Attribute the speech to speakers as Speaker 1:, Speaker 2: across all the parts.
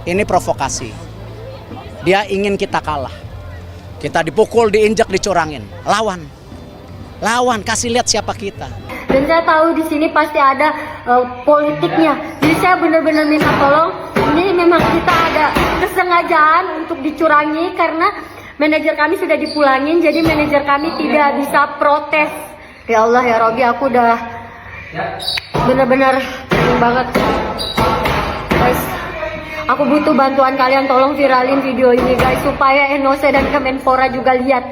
Speaker 1: Ini provokasi. Dia ingin kita kalah. Kita dipukul, diinjak, dicurangin. Lawan. Lawan, kasih lihat siapa kita.
Speaker 2: Dan saya tahu di sini pasti ada politiknya. Jadi saya benar-benar minta tolong. Ini memang kita ada kesengajaan untuk dicurangi karena manajer kami sudah dipulangin. Jadi manajer kami tidak bisa protes. Ya Allah ya Robi, aku udah benar-benar banget. Guys, aku butuh bantuan kalian, tolong viralin video ini guys supaya Enose dan Kemenpora juga lihat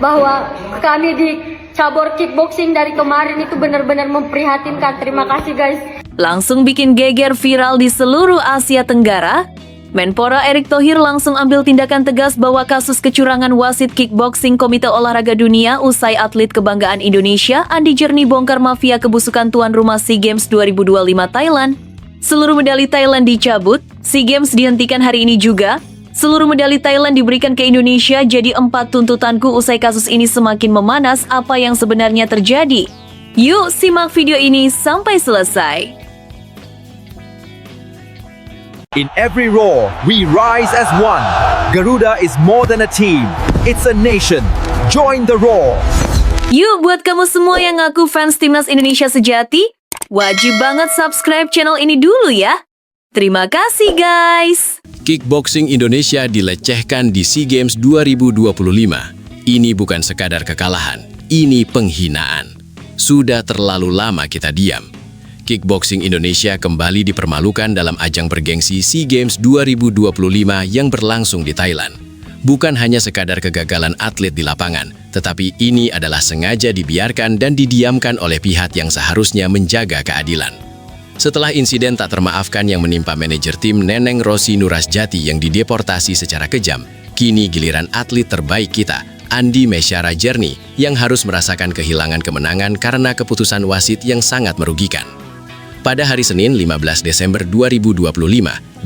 Speaker 2: bahwa kami di cabur kickboxing dari kemarin itu benar-benar memprihatinkan. Terima kasih guys.
Speaker 3: Langsung bikin geger viral di seluruh Asia Tenggara, Menpora Erick Thohir langsung ambil tindakan tegas bahwa kasus kecurangan wasit kickboxing Komite Olahraga Dunia usai atlet kebanggaan Indonesia Andi Jernih bongkar mafia kebusukan tuan rumah SEA Games 2025 Thailand. Seluruh medali Thailand dicabut, SEA Games dihentikan hari ini juga. Seluruh medali Thailand diberikan ke Indonesia, jadi 4 tuntutanku usai kasus ini semakin memanas. Apa yang sebenarnya terjadi? Yuk simak video ini sampai selesai.
Speaker 4: In every roar, we rise as one. Garuda is more than a team. It's a nation. Join the roar.
Speaker 3: Yuk buat kamu semua yang ngaku fans Timnas Indonesia sejati, wajib banget subscribe channel ini dulu ya. Terima kasih guys.
Speaker 5: Kickboxing Indonesia dilecehkan di SEA Games 2025. Ini bukan sekadar kekalahan, ini penghinaan. Sudah terlalu lama kita diam. Kickboxing Indonesia kembali dipermalukan dalam ajang bergengsi SEA Games 2025 yang berlangsung di Thailand. Bukan hanya sekadar kegagalan atlet di lapangan, tetapi ini adalah sengaja dibiarkan dan didiamkan oleh pihak yang seharusnya menjaga keadilan. Setelah insiden tak termaafkan yang menimpa manajer tim Neneng Rosi Nurasjati yang dideportasi secara kejam, kini giliran atlet terbaik kita, Andi Mesyara Jernih, yang harus merasakan kehilangan kemenangan karena keputusan wasit yang sangat merugikan. Pada hari Senin 15 Desember 2025,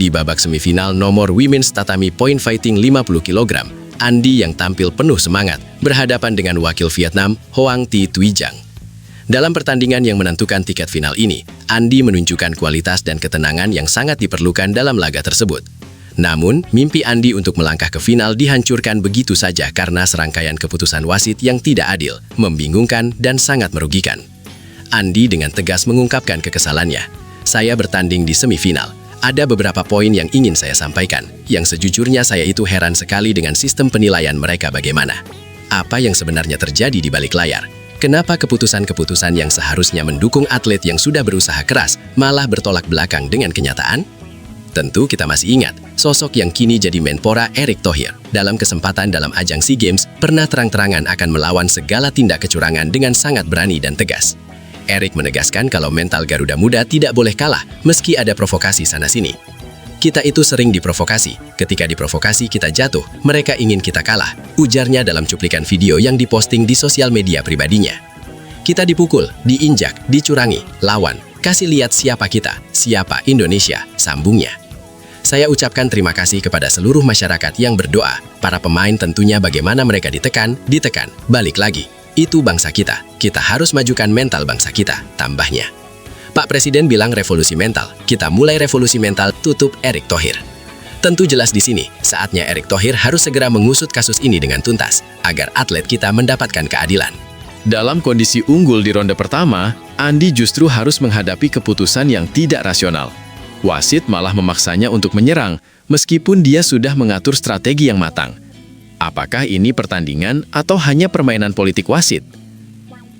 Speaker 5: di babak semifinal nomor Women's Tatami Point Fighting 50 kg, Andi yang tampil penuh semangat berhadapan dengan wakil Vietnam Hoang Thi Thuy-Trang. Dalam pertandingan yang menentukan tiket final ini, Andi menunjukkan kualitas dan ketenangan yang sangat diperlukan dalam laga tersebut. Namun, mimpi Andi untuk melangkah ke final dihancurkan begitu saja karena serangkaian keputusan wasit yang tidak adil, membingungkan, dan sangat merugikan. Andi dengan tegas mengungkapkan kekesalannya. Saya bertanding di semifinal. Ada beberapa poin yang ingin saya sampaikan. Yang sejujurnya saya itu heran sekali dengan sistem penilaian mereka bagaimana. Apa yang sebenarnya terjadi di balik layar? Kenapa keputusan-keputusan yang seharusnya mendukung atlet yang sudah berusaha keras malah bertolak belakang dengan kenyataan? Tentu kita masih ingat, sosok yang kini jadi Menpora Erick Thohir dalam kesempatan dalam ajang SEA Games pernah terang-terangan akan melawan segala tindak kecurangan dengan sangat berani dan tegas. Erick menegaskan kalau mental Garuda Muda tidak boleh kalah meski ada provokasi sana-sini. Kita itu sering diprovokasi, ketika diprovokasi kita jatuh, mereka ingin kita kalah, ujarnya dalam cuplikan video yang diposting di sosial media pribadinya. Kita dipukul, diinjak, dicurangi, lawan, kasih lihat siapa kita, siapa Indonesia, sambungnya. Saya ucapkan terima kasih kepada seluruh masyarakat yang berdoa, para pemain tentunya bagaimana mereka ditekan, balik lagi. Itu bangsa kita harus majukan mental bangsa kita, tambahnya. Pak Presiden bilang revolusi mental, kita mulai revolusi mental, tutup Erick Thohir. Tentu jelas di sini, saatnya Erick Thohir harus segera mengusut kasus ini dengan tuntas, agar atlet kita mendapatkan keadilan. Dalam kondisi unggul di ronde pertama, Andi justru harus menghadapi keputusan yang tidak rasional. Wasit malah memaksanya untuk menyerang, meskipun dia sudah mengatur strategi yang matang. Apakah ini pertandingan atau hanya permainan politik wasit?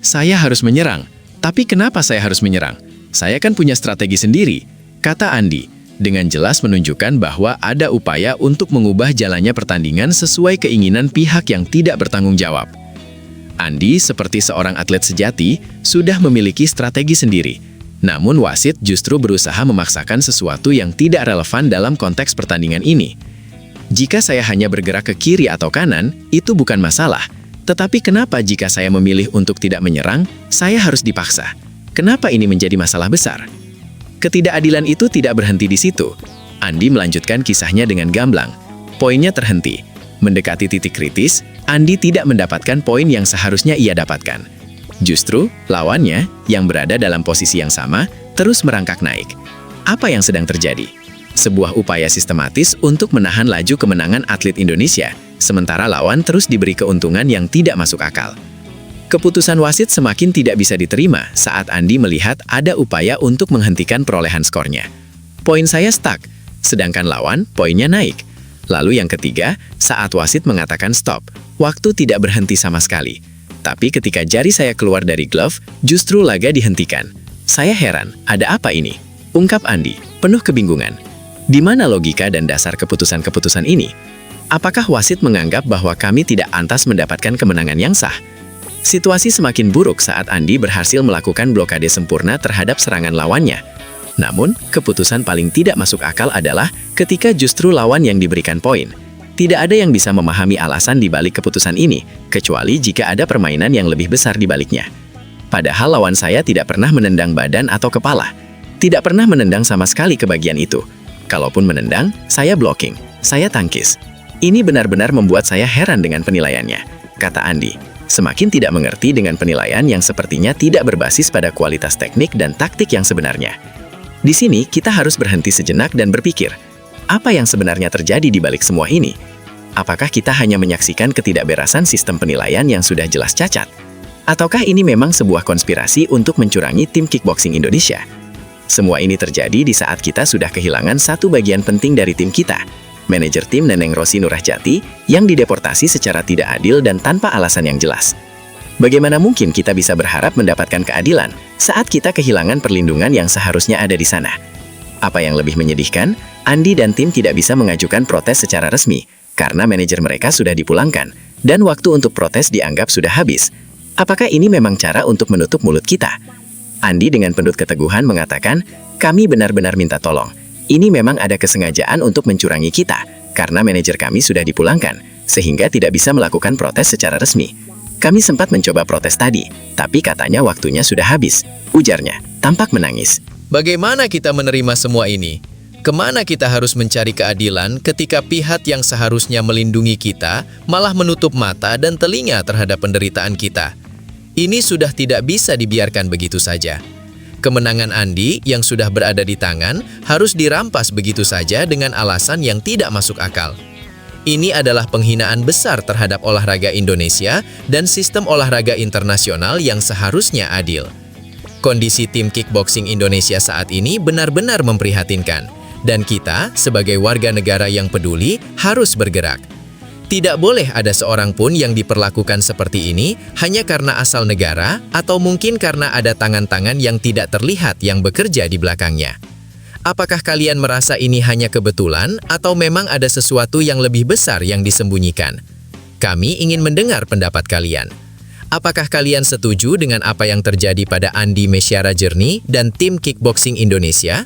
Speaker 5: Saya harus menyerang, tapi kenapa saya harus menyerang? Saya kan punya strategi sendiri, kata Andi, dengan jelas menunjukkan bahwa ada upaya untuk mengubah jalannya pertandingan sesuai keinginan pihak yang tidak bertanggung jawab. Andi, seperti seorang atlet sejati, sudah memiliki strategi sendiri. Namun wasit justru berusaha memaksakan sesuatu yang tidak relevan dalam konteks pertandingan ini. Jika saya hanya bergerak ke kiri atau kanan, itu bukan masalah. Tetapi kenapa jika saya memilih untuk tidak menyerang, saya harus dipaksa? Kenapa ini menjadi masalah besar? Ketidakadilan itu tidak berhenti di situ. Andi melanjutkan kisahnya dengan gamblang. Poinnya terhenti. Mendekati titik kritis, Andi tidak mendapatkan poin yang seharusnya ia dapatkan. Justru, lawannya, yang berada dalam posisi yang sama, terus merangkak naik. Apa yang sedang terjadi? sebuah upaya sistematis untuk menahan laju kemenangan atlet Indonesia, sementara lawan terus diberi keuntungan yang tidak masuk akal. Keputusan wasit semakin tidak bisa diterima saat Andi melihat ada upaya untuk menghentikan perolehan skornya. Poin saya stuck, sedangkan lawan poinnya naik. Lalu yang ketiga, saat wasit mengatakan stop, waktu tidak berhenti sama sekali. Tapi ketika jari saya keluar dari glove, justru laga dihentikan. Saya heran, ada apa ini? Ungkap Andi, penuh kebingungan. Di mana logika dan dasar keputusan-keputusan ini? Apakah wasit menganggap bahwa kami tidak pantas mendapatkan kemenangan yang sah? Situasi semakin buruk saat Andi berhasil melakukan blokade sempurna terhadap serangan lawannya. Namun, keputusan paling tidak masuk akal adalah ketika justru lawan yang diberikan poin. Tidak ada yang bisa memahami alasan di balik keputusan ini, kecuali jika ada permainan yang lebih besar di baliknya. Padahal lawan saya tidak pernah menendang badan atau kepala. Tidak pernah menendang sama sekali ke bagian itu. Kalaupun menendang, saya blocking, saya tangkis. Ini benar-benar membuat saya heran dengan penilaiannya, kata Andi. Semakin tidak mengerti dengan penilaian yang sepertinya tidak berbasis pada kualitas teknik dan taktik yang sebenarnya. Di sini, kita harus berhenti sejenak dan berpikir, apa yang sebenarnya terjadi di balik semua ini? Apakah kita hanya menyaksikan ketidakberasan sistem penilaian yang sudah jelas cacat? Ataukah ini memang sebuah konspirasi untuk mencurangi tim kickboxing Indonesia? Semua ini terjadi di saat kita sudah kehilangan satu bagian penting dari tim kita, manajer tim Neneng Rosi Nurahjati yang dideportasi secara tidak adil dan tanpa alasan yang jelas. Bagaimana mungkin kita bisa berharap mendapatkan keadilan saat kita kehilangan perlindungan yang seharusnya ada di sana? Apa yang lebih menyedihkan, Andi dan tim tidak bisa mengajukan protes secara resmi karena manajer mereka sudah dipulangkan dan waktu untuk protes dianggap sudah habis. Apakah ini memang cara untuk menutup mulut kita? Andi dengan penuh keteguhan mengatakan, kami benar-benar minta tolong. Ini memang ada kesengajaan untuk mencurangi kita, karena manajer kami sudah dipulangkan, sehingga tidak bisa melakukan protes secara resmi. Kami sempat mencoba protes tadi, tapi katanya waktunya sudah habis, ujarnya, tampak menangis.
Speaker 6: Bagaimana kita menerima semua ini? Kemana kita harus mencari keadilan ketika pihak yang seharusnya melindungi kita malah menutup mata dan telinga terhadap penderitaan kita? Ini sudah tidak bisa dibiarkan begitu saja. Kemenangan Andi yang sudah berada di tangan harus dirampas begitu saja dengan alasan yang tidak masuk akal. Ini adalah penghinaan besar terhadap olahraga Indonesia dan sistem olahraga internasional yang seharusnya adil. Kondisi tim kickboxing Indonesia saat ini benar-benar memprihatinkan, dan kita sebagai warga negara yang peduli harus bergerak. Tidak boleh ada seorang pun yang diperlakukan seperti ini hanya karena asal negara atau mungkin karena ada tangan-tangan yang tidak terlihat yang bekerja di belakangnya. Apakah kalian merasa ini hanya kebetulan atau memang ada sesuatu yang lebih besar yang disembunyikan? Kami ingin mendengar pendapat kalian. Apakah kalian setuju dengan apa yang terjadi pada Andi Mesyara Jernih dan tim kickboxing Indonesia?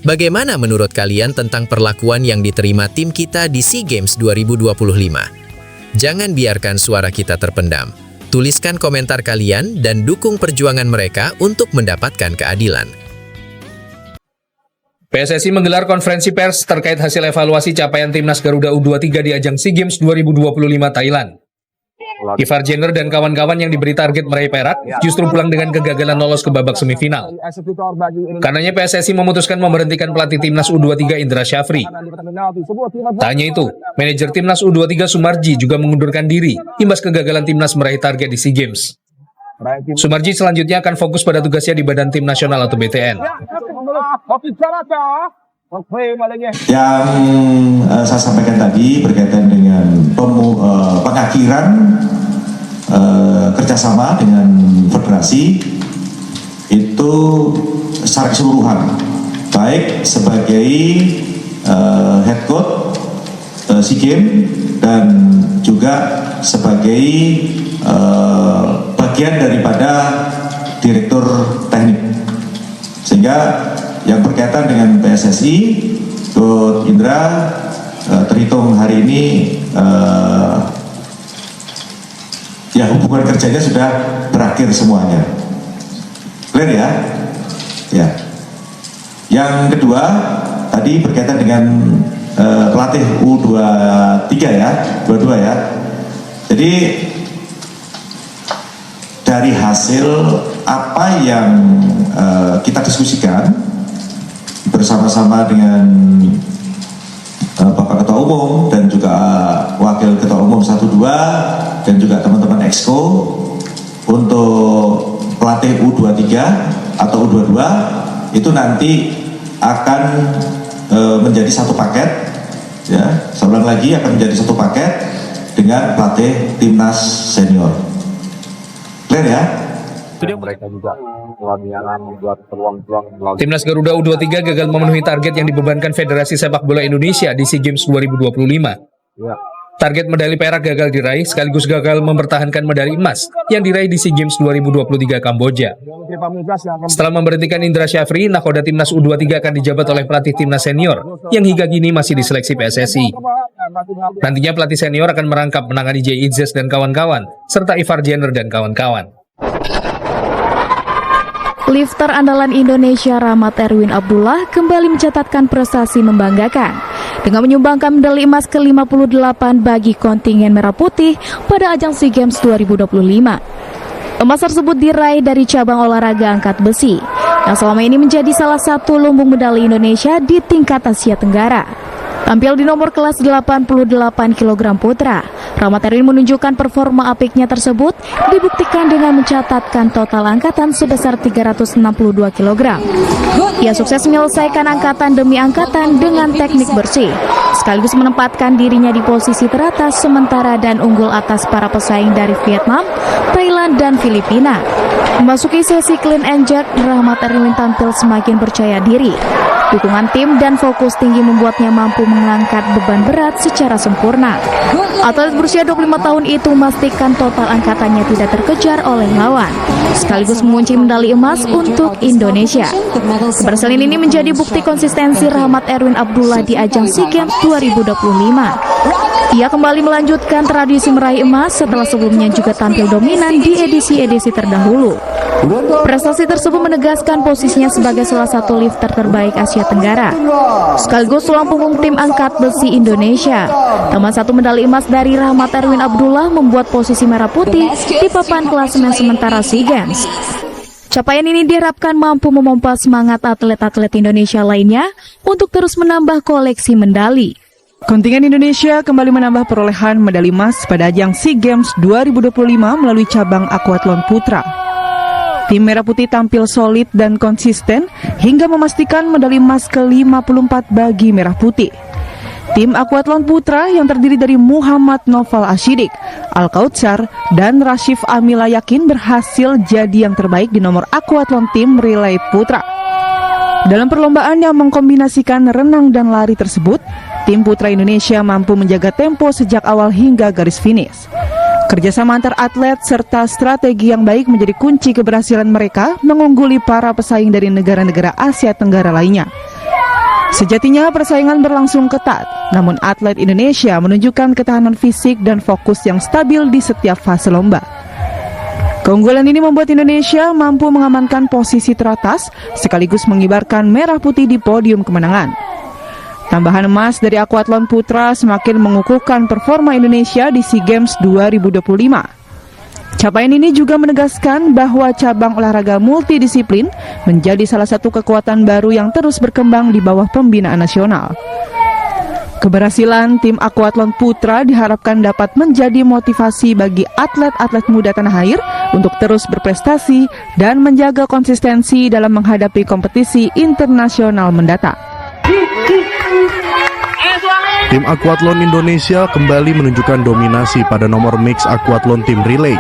Speaker 6: Bagaimana menurut kalian tentang perlakuan yang diterima tim kita di SEA Games 2025? Jangan biarkan suara kita terpendam. Tuliskan komentar kalian dan dukung perjuangan mereka untuk mendapatkan keadilan.
Speaker 7: PSSI menggelar konferensi pers terkait hasil evaluasi capaian Timnas Garuda U23 di ajang SEA Games 2025 Thailand. Ivar Jenner dan kawan-kawan yang diberi target meraih perak justru pulang dengan kegagalan lolos ke babak semifinal. Karenanya PSSI memutuskan memberhentikan pelatih Timnas U23 Indra Syafri. Tak hanya itu, manajer Timnas U23 Sumarji juga mengundurkan diri imbas kegagalan Timnas meraih target di SEA Games. Sumarji selanjutnya akan fokus pada tugasnya di Badan Tim Nasional atau BTN.
Speaker 8: Yang saya sampaikan tadi berkaitan dengan pengakhiran kerjasama dengan federasi itu secara keseluruhan, baik sebagai head coach SEA Games dan juga sebagai bagian daripada direktur teknik, sehingga yang berkaitan dengan PSSI, Coach Indra terhitung hari ini ya hubungan kerjanya sudah berakhir semuanya. Clear ya? Ya. Yang kedua tadi berkaitan dengan pelatih U23 ya, 22 ya. Jadi dari hasil apa yang kita diskusikan bersama-sama dengan Bapak Ketua Umum dan juga Wakil Ketua Umum 1-2 dan juga teman-teman Exco untuk pelatih U23 atau U22 itu nanti akan menjadi satu paket, ya, saya ulang lagi, akan menjadi satu paket dengan pelatih timnas senior. Clear ya?
Speaker 9: Mereka juga membuat peluang-peluang melalui
Speaker 7: Timnas Garuda U23 gagal memenuhi target yang dibebankan Federasi Sepak Bola Indonesia di SEA Games 2025.
Speaker 9: ya.
Speaker 7: Target medali perak gagal diraih sekaligus gagal mempertahankan medali emas yang diraih di SEA Games 2023 Kamboja. Setelah memberhentikan Indra Syafri, nakoda Timnas U23 akan dijabat oleh pelatih Timnas senior yang hingga kini masih diseleksi PSSI. Nantinya pelatih senior akan merangkap menangani Jay Idzes dan kawan-kawan, serta Ivar Jenner dan kawan-kawan.
Speaker 10: Lifter andalan Indonesia Rahmat Erwin Abdullah kembali mencatatkan prestasi membanggakan dengan menyumbangkan medali emas ke-58 bagi kontingen Merah Putih pada ajang SEA Games 2025. Emas tersebut diraih dari cabang olahraga angkat besi, yang selama ini menjadi salah satu lumbung medali Indonesia di tingkat Asia Tenggara. Tampil di nomor kelas 88 kg putra, Rahmat Erwin menunjukkan performa apiknya tersebut dibuktikan dengan mencatatkan total angkatan sebesar 362 kg. Ia sukses menyelesaikan angkatan demi angkatan dengan teknik bersih, sekaligus menempatkan dirinya di posisi teratas sementara dan unggul atas para pesaing dari Vietnam, Thailand, dan Filipina. Memasuki sesi clean and jerk, Rahmat Erwin tampil semakin percaya diri. Dukungan tim dan fokus tinggi membuatnya mampu mengangkat beban berat secara sempurna. Atlet berusia 25 tahun itu memastikan total angkatannya tidak terkejar oleh lawan, sekaligus mengunci medali emas untuk Indonesia. Keberhasilan ini menjadi bukti konsistensi Rahmat Erwin Abdullah di ajang SEA Games 2025. Ia kembali melanjutkan tradisi meraih emas setelah sebelumnya juga tampil dominan di edisi-edisi terdahulu. Prestasi tersebut menegaskan posisinya sebagai salah satu lifter terbaik Asia Tenggara, sekaligus tulang punggung tim angkat besi Indonesia. Tambah satu medali emas dari Rahmat Erwin Abdullah membuat posisi Merah Putih di papan klasemen sementara SEA Games. Capaian ini diharapkan mampu memompa semangat atlet-atlet Indonesia lainnya untuk terus menambah koleksi medali.
Speaker 11: Kontingen Indonesia kembali menambah perolehan medali emas pada ajang SEA Games 2025 melalui cabang akuatlon putra. Tim Merah Putih tampil solid dan konsisten hingga memastikan medali emas ke-54 bagi Merah Putih. Tim akuatlon putra yang terdiri dari Muhammad Noval Ashidik, Al-Kautsar, dan Rashif Amila Yakin berhasil jadi yang terbaik di nomor akuatlon tim relay putra. Dalam perlombaan yang mengkombinasikan renang dan lari tersebut, tim putra Indonesia mampu menjaga tempo sejak awal hingga garis finish. Kerjasama antar atlet serta strategi yang baik menjadi kunci keberhasilan mereka mengungguli para pesaing dari negara-negara Asia Tenggara lainnya. Sejatinya persaingan berlangsung ketat, namun atlet Indonesia menunjukkan ketahanan fisik dan fokus yang stabil di setiap fase lomba. Keunggulan ini membuat Indonesia mampu mengamankan posisi teratas sekaligus mengibarkan merah putih di podium kemenangan. Tambahan emas dari akuatlon putra semakin mengukuhkan performa Indonesia di SEA Games 2025. Capaian ini juga menegaskan bahwa cabang olahraga multidisiplin menjadi salah satu kekuatan baru yang terus berkembang di bawah pembinaan nasional. Keberhasilan tim akuatlon putra diharapkan dapat menjadi motivasi bagi atlet-atlet muda tanah air untuk terus berprestasi dan menjaga konsistensi dalam menghadapi kompetisi internasional mendatang.
Speaker 12: Tim akuatlon Indonesia kembali menunjukkan dominasi pada nomor mix akuatlon tim relay.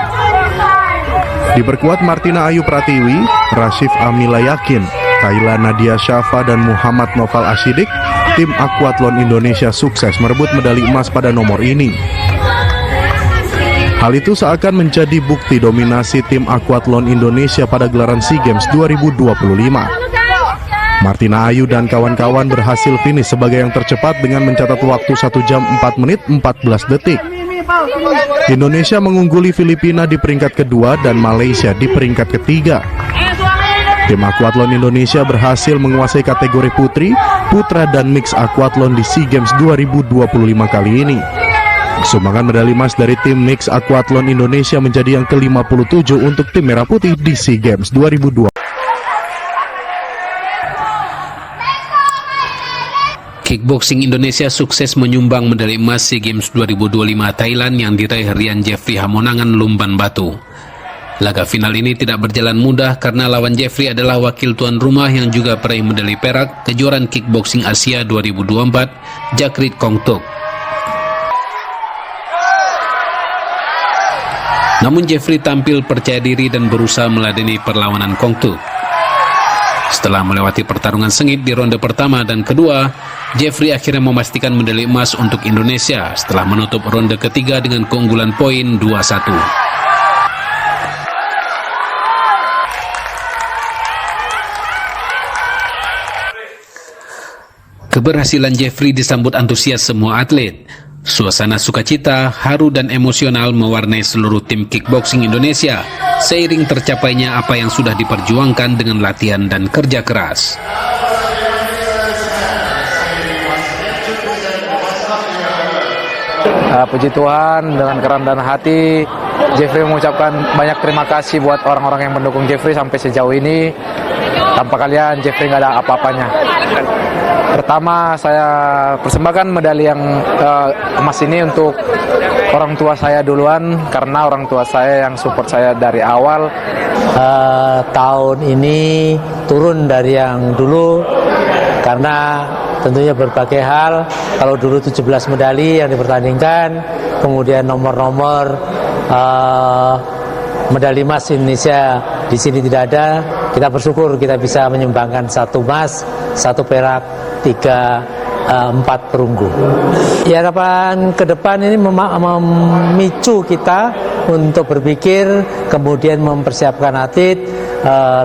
Speaker 12: Diperkuat Martina Ayu Pratiwi, Rashif Amila Yakin, Kayla Nadia Syafa, dan Muhammad Noval Ashidik, tim akuatlon Indonesia sukses merebut medali emas pada nomor ini. Hal itu seakan menjadi bukti dominasi tim akuatlon Indonesia pada gelaran SEA Games 2025. Martina Ayu dan kawan-kawan berhasil finish sebagai yang tercepat dengan mencatat waktu 1 jam 4 menit 14 detik. Indonesia mengungguli Filipina di peringkat kedua dan Malaysia di peringkat ketiga. Tim akuatlon Indonesia berhasil menguasai kategori putri, putra, dan mix akuatlon di SEA Games 2025 kali ini. Sumbangan medali emas dari tim mix akuatlon Indonesia menjadi yang ke-57 untuk tim Merah Putih di SEA Games 2020.
Speaker 13: kickboxing Indonesia sukses menyumbang medali emas SEA Games 2025 Thailand yang diraih Rian Jeffrey Hamonangan Lumban Batu. Laga final ini tidak berjalan mudah karena lawan Jeffrey adalah wakil tuan rumah yang juga peraih medali perak kejuaraan kickboxing Asia 2024, Jakrit Kongtuk. Namun Jeffrey tampil percaya diri dan berusaha meladeni perlawanan Kongtuk. Setelah melewati pertarungan sengit di ronde pertama dan kedua, Jeffrey akhirnya memastikan medali emas untuk Indonesia setelah menutup ronde ketiga dengan keunggulan poin 2-1. Keberhasilan Jeffrey disambut antusias semua atlet. Suasana sukacita, haru dan emosional mewarnai seluruh tim kickboxing Indonesia seiring tercapainya apa yang sudah diperjuangkan dengan latihan dan kerja keras.
Speaker 9: Puji Tuhan, dengan kerendahan hati Jeffrey mengucapkan banyak terima kasih buat orang-orang yang mendukung Jeffrey sampai sejauh ini. Tanpa kalian Jeffrey nggak ada apa-apanya. Pertama, saya persembahkan medali yang emas ini untuk orang tua saya duluan, karena orang tua saya yang support saya dari awal.
Speaker 14: Tahun ini turun dari yang dulu karena tentunya berbagai hal. Kalau dulu 17 medali yang dipertandingkan, kemudian nomor-nomor medali emas Indonesia di sini tidak ada. Kita bersyukur kita bisa menyumbangkan 1 emas, 1 perak, 4 perunggu. Ya, harapan ke depan ini memicu kita untuk berpikir, kemudian mempersiapkan atlet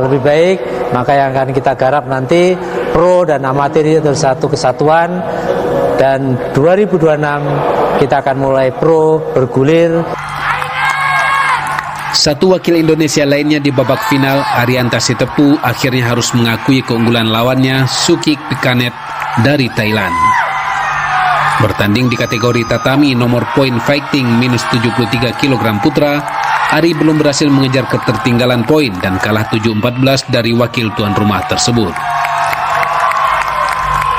Speaker 14: lebih baik. Maka yang akan kita garap nanti pro dan amatir itu satu kesatuan, dan 2026 kita akan mulai pro bergulir.
Speaker 13: Satu wakil Indonesia lainnya di babak final, Arianta Sitepu, akhirnya harus mengakui keunggulan lawannya, Sukik Pikanet dari Thailand. Bertanding di kategori tatami nomor poin fighting minus 73 kg putra, Ari belum berhasil mengejar ketertinggalan poin dan kalah 7-14 dari wakil tuan rumah tersebut.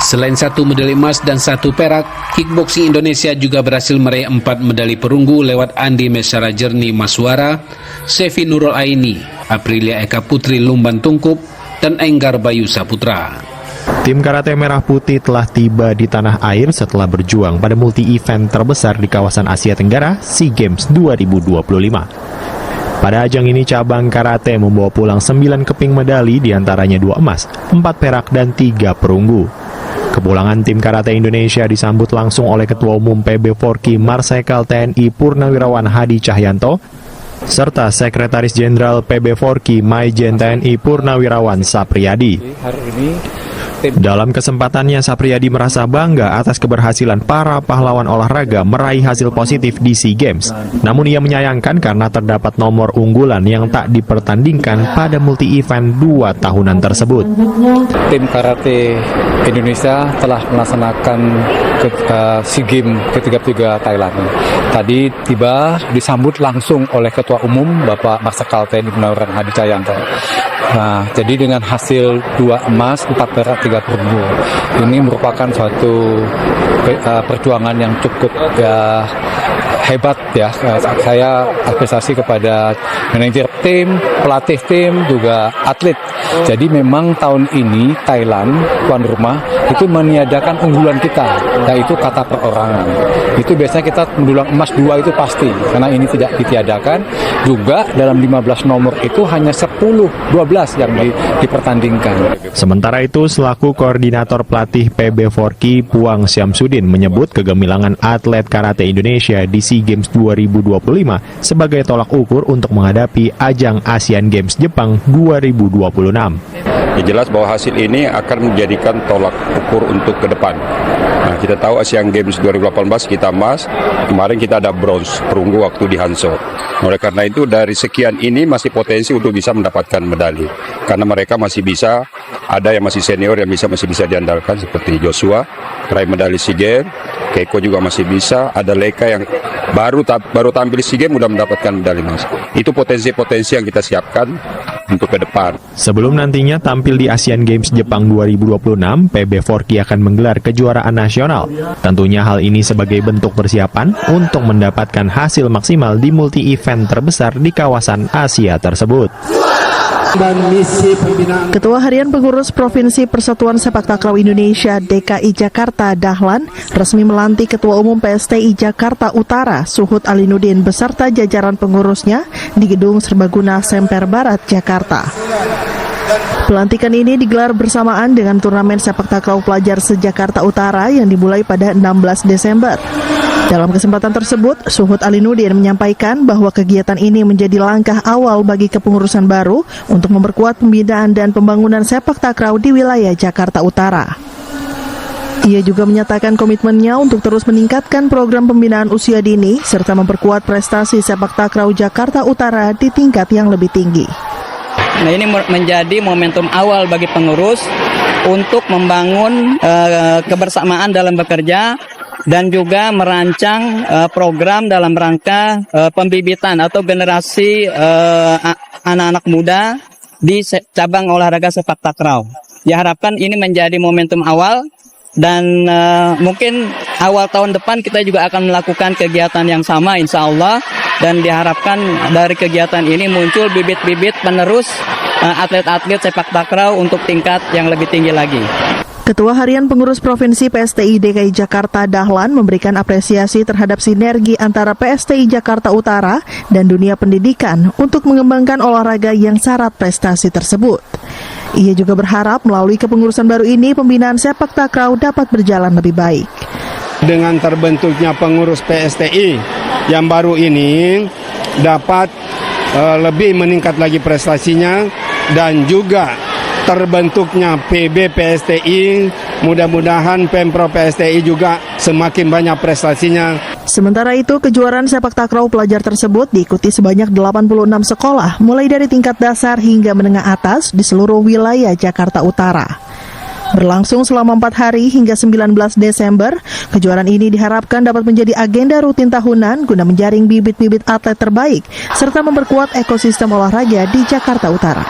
Speaker 13: Selain 1 medali emas dan 1 perak, kickboxing Indonesia juga berhasil meraih 4 medali perunggu lewat Andi Mesara Jerni Maswara, Sevi Nurul Aini, Aprilia Eka Putri Lumban Tungkup, dan Enggar Bayu Saputra.
Speaker 12: Tim Karate Merah Putih telah tiba di tanah air setelah berjuang pada multi-event terbesar di kawasan Asia Tenggara, SEA Games 2025. Pada ajang ini cabang karate membawa pulang 9 keping medali, diantaranya 2 emas, 4 perak, dan 3 perunggu. Kepulangan tim karate Indonesia disambut langsung oleh Ketua Umum PB Forki Marsikal TNI Purnawirawan Hadi Cahyanto, serta Sekretaris Jenderal PB Forki Maijen TNI Purnawirawan Sapriyadi. Dalam kesempatannya, Sapriyadi merasa bangga atas keberhasilan para pahlawan olahraga meraih hasil positif di SEA Games. Namun ia menyayangkan karena terdapat nomor unggulan yang tak dipertandingkan pada multi-event 2 tahunan tersebut.
Speaker 15: Tim Karate Indonesia telah melaksanakan SEA Games ke-33 Thailand. Tadi tiba disambut langsung oleh Ketua Umum Bapak Marsikal TNI Purnawirawan Hadi Cahyanto. Nah, jadi dengan hasil 2 emas, 4 perak, 3 perunggu, ini merupakan suatu perjuangan yang cukup hebat ya. Saya apresiasi kepada manajer tim, pelatih tim, juga atlet. Jadi memang tahun ini Thailand, tuan rumah, itu meniadakan unggulan kita, yaitu kata perorangan. Itu biasanya kita mendulang emas 2 itu pasti, karena ini tidak ditiadakan. Juga dalam 15 nomor itu hanya 10, 12 yang dipertandingkan.
Speaker 12: Sementara itu, selaku koordinator pelatih PB Forki Puang Syamsuddin menyebut kegemilangan atlet karate Indonesia di SEA Games 2025 sebagai tolak ukur untuk menghadapi ajang Asian Games Jepang 2026.
Speaker 16: Ya, jelas bahwa hasil ini akan menjadikan tolak ukur untuk ke depan. Nah, kita tahu Asian Games 2018 kita emas, kemarin kita ada bronze perunggu waktu di Hangzhou. Oleh karena itu dari sekian ini masih potensi untuk bisa mendapatkan medali. Karena mereka masih bisa, ada yang masih senior yang masih bisa diandalkan seperti Joshua, peraih medali SEA Games, Keiko juga masih bisa, ada Leka yang baru tampil SEA Games sudah mendapatkan medali emas. Itu potensi-potensi yang kita siapkan untuk ke depan.
Speaker 17: Sebelum nantinya tampil di Asian Games Jepang 2026, PB Forky akan menggelar kejuaraan nasional. Tentunya hal ini sebagai bentuk persiapan untuk mendapatkan hasil maksimal di multi-event terbesar di kawasan Asia tersebut.
Speaker 11: Ketua Harian Pengurus Provinsi Persatuan Sepak Takraw Indonesia DKI Jakarta Dahlan resmi melantik Ketua Umum PSTI Jakarta Utara Suhud Alinuddin beserta jajaran pengurusnya di Gedung Serbaguna Semper Barat, Jakarta. Pelantikan ini digelar bersamaan dengan turnamen sepak takraw pelajar se-Jakarta Utara yang dimulai pada 16 Desember. Dalam kesempatan tersebut, Suhud Alinuddin menyampaikan bahwa kegiatan ini menjadi langkah awal bagi kepengurusan baru untuk memperkuat pembinaan dan pembangunan sepak takraw di wilayah Jakarta Utara. Ia juga menyatakan komitmennya untuk terus meningkatkan program pembinaan usia dini serta memperkuat prestasi sepak takraw Jakarta Utara di tingkat yang lebih tinggi.
Speaker 18: Nah, ini menjadi momentum awal bagi pengurus untuk membangun kebersamaan dalam bekerja dan juga merancang program dalam rangka pembibitan atau generasi anak-anak muda di cabang olahraga sepak takraw. Diharapkan ini menjadi momentum awal dan mungkin awal tahun depan kita juga akan melakukan kegiatan yang sama insya Allah, dan diharapkan dari kegiatan ini muncul bibit-bibit penerus atlet-atlet sepak takraw untuk tingkat yang lebih tinggi lagi.
Speaker 11: Ketua Harian Pengurus Provinsi PSTI DKI Jakarta Dahlan memberikan apresiasi terhadap sinergi antara PSTI Jakarta Utara dan dunia pendidikan untuk mengembangkan olahraga yang syarat prestasi tersebut. Ia juga berharap melalui kepengurusan baru ini pembinaan sepak takraw dapat berjalan lebih baik.
Speaker 19: Dengan terbentuknya pengurus PSTI yang baru ini dapat lebih meningkat lagi prestasinya, dan juga terbentuknya PB PSTI, mudah-mudahan Pemprov PSTI juga semakin banyak prestasinya.
Speaker 11: Sementara itu, kejuaraan sepak takraw pelajar tersebut diikuti sebanyak 86 sekolah, mulai dari tingkat dasar hingga menengah atas di seluruh wilayah Jakarta Utara. Berlangsung selama 4 hari hingga 19 Desember, kejuaraan ini diharapkan dapat menjadi agenda rutin tahunan guna menjaring bibit-bibit atlet terbaik serta memperkuat ekosistem olahraga di Jakarta Utara.